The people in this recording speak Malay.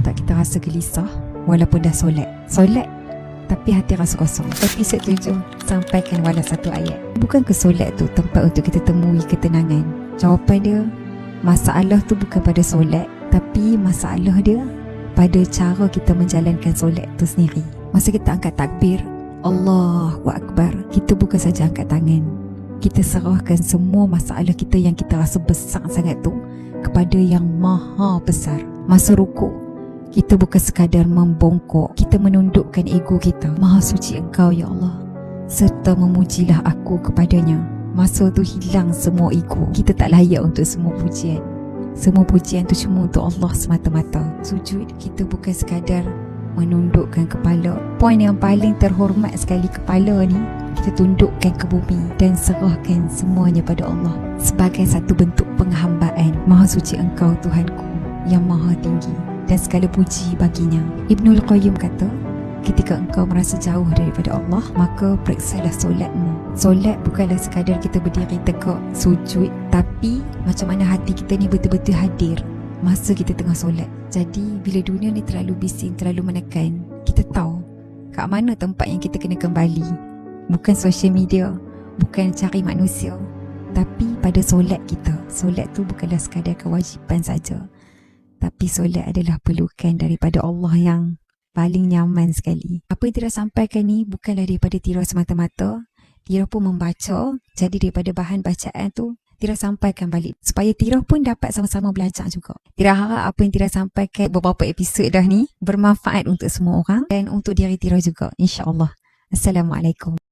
tak kita rasa gelisah walaupun dah solat? Solat tapi hati rasa kosong. Episod 7, sampaikan walau satu ayat. Bukankah solat tu tempat untuk kita temui ketenangan? Jawapan dia, masalah tu bukan pada solat, tapi masalah dia pada cara kita menjalankan solat tu sendiri. Masa kita angkat takbir, Allahu Akbar, kita bukan saja angkat tangan, kita serahkan semua masalah kita yang kita rasa besar sangat tu kepada yang maha besar. Masa rukuk, kita bukan sekadar membongkok, kita menundukkan ego kita. Maha suci Engkau ya Allah, serta memujilah aku kepadanya. Masa tu hilang semua ego. Kita tak layak untuk semua pujian. Semua pujian tu cuma untuk Allah semata-mata. Sujud, kita bukan sekadar menundukkan kepala. Poin yang paling terhormat sekali, kepala ni kita tundukkan ke bumi dan serahkan semuanya pada Allah sebagai satu bentuk penghambaan. Maha suci Engkau Tuhanku yang maha tinggi, dan segala puji baginya. Ibnul Qayyim kata, ketika engkau merasa jauh daripada Allah, maka periksalah solatmu. Solat bukanlah sekadar kita berdiri tegak, sujud, tapi macam mana hati kita ni betul-betul hadir masa kita tengah solat. Jadi bila dunia ni terlalu bising, terlalu menekan, kita tahu kat mana tempat yang kita kena kembali. Bukan social media, bukan cari manusia, tapi pada solat kita. Solat tu bukanlah sekadar kewajipan saja, tapi solat adalah pelukan daripada Allah yang paling nyaman sekali. Apa yang Tira sampaikan ni bukanlah daripada Tira semata-mata. Tira pun membaca, jadi daripada bahan bacaan tu Tira sampaikan balik supaya Tira pun dapat sama-sama belajar juga. Tira harap apa yang Tira sampaikan beberapa episod dah ni bermanfaat untuk semua orang dan untuk diri Tira juga, insya-Allah. Assalamualaikum.